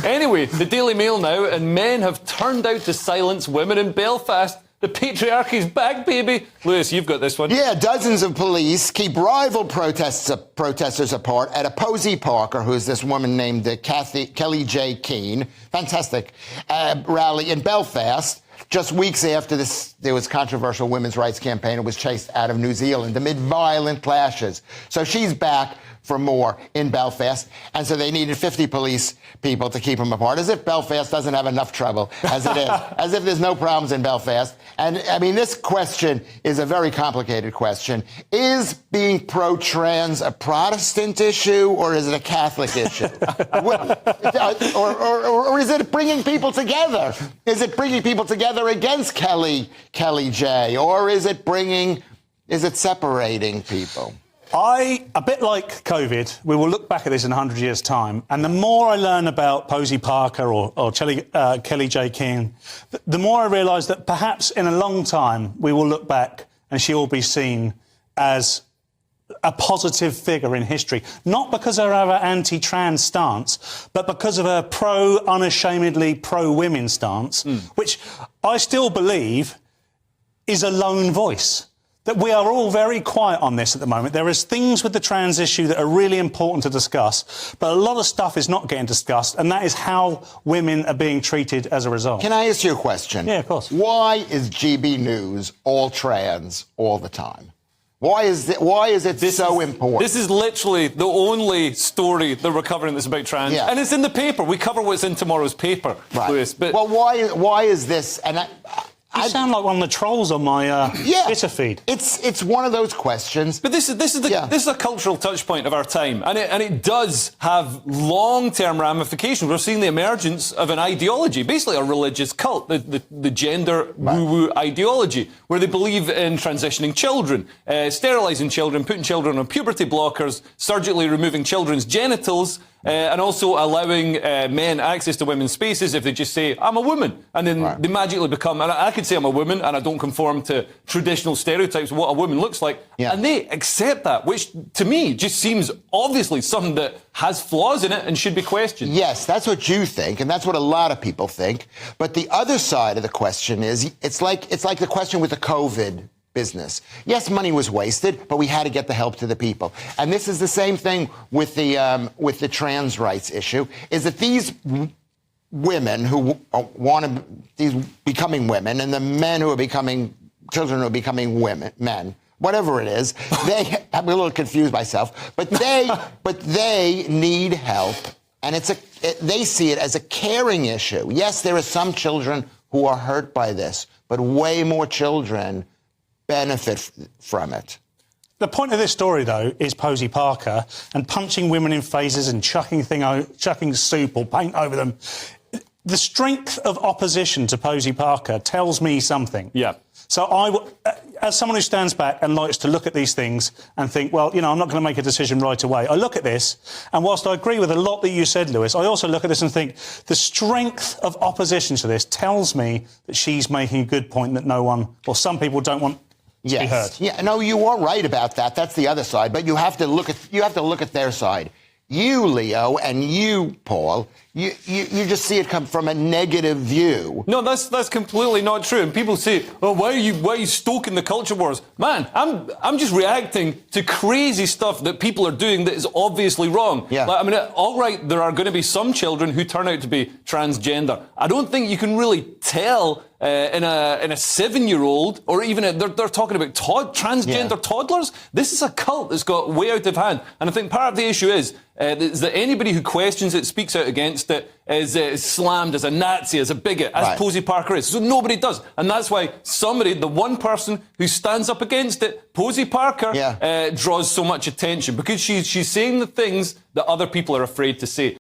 Anyway, the Daily Mail now, and men have turned out to silence women in Belfast. The patriarchy's back, baby. Lewis, you've got this one. Yeah, dozens of police keep rival protesters apart at a Posie Parker, who's this woman named Kelly J. Keane, fantastic, rally in Belfast. Just weeks after there was controversial women's rights campaign, it was chased out of New Zealand amid violent clashes. So she's back for more in Belfast, and so they needed 50 police people to keep them apart, as if Belfast doesn't have enough trouble as it is, as if there's no problems in Belfast. And, I mean, this question is a very complicated question. Is being pro-trans a Protestant issue, or is it a Catholic issue? or is it bringing people together? Is it bringing people together against Kelly J, or is it separating people? A bit like COVID, we will look back at this in 100 years' time, and the more I learn about Posie Parker or Kelly J. Keane, the more I realise that perhaps in a long time we will look back and she will be seen as a positive figure in history, not because of her anti-trans stance, but because of her unashamedly pro-women stance, which I still believe is a lone voice. That we are all very quiet on this at the moment. There is things with the trans issue that are really important to discuss, but a lot of stuff is not getting discussed, and that is how women are being treated as a result. Can I ask you a question? Yeah, of course. Why is GB News all trans all the time? Why is it so important? This is literally the only story that we're covering that's about trans. Yeah. And it's in the paper. We cover what's in tomorrow's paper, right. Lewis. But well, why is this... And you sound like one of the trolls on my Twitter feed. It's one of those questions. But this is a cultural touch point of our time, and it does have long-term ramifications. We're seeing the emergence of an ideology, basically a religious cult, the gender woo-woo ideology, where they believe in transitioning children, sterilising children, putting children on puberty blockers, surgically removing children's genitals, and also allowing men access to women's spaces if they just say, I'm a woman. And then they magically become, and I could say I'm a woman and I don't conform to traditional stereotypes of what a woman looks like. Yeah. And they accept that, which to me just seems obviously something that has flaws in it and should be questioned. Yes, that's what you think, and that's what a lot of people think. But the other side of the question is, it's like the question with the COVID business. Yes, money was wasted, but we had to get the help to the people. And this is the same thing with the trans rights issue, is that these women who becoming women, and the men who are becoming, children who are becoming men, whatever it is, I'm a little confused myself, but they need help, and they see it as a caring issue. Yes, there are some children who are hurt by this, but way more children benefit from it. The point of this story, though, is Posie Parker and punching women in faces and chucking soup or paint over them. The strength of opposition to Posie Parker tells me something. Yeah. So as someone who stands back and likes to look at these things and think, well, you know, I'm not going to make a decision right away. I look at this, and whilst I agree with a lot that you said, Lewis, I also look at this and think the strength of opposition to this tells me that she's making a good point that no one, or some people don't want to be heard. Yeah, no, you are right about that. That's the other side, but you have to look at their side. You, Leo, and you, Paul, you just see it come from a negative view. No, that's completely not true. And people say, "Oh, why are you stoking the culture wars?" Man, I'm just reacting to crazy stuff that people are doing that is obviously wrong. Yeah. Like, I mean, all right, there are going to be some children who turn out to be transgender. I don't think you can really tell in a 7-year-old, or even they're talking about transgender toddlers. This is a cult that's got way out of hand, and I think part of the issue is that anybody who questions it, speaks out against it, is slammed as a Nazi, as a bigot, as Posie Parker is. So nobody does. And that's why the one person who stands up against it, Posie Parker, draws so much attention, because she's saying the things that other people are afraid to say.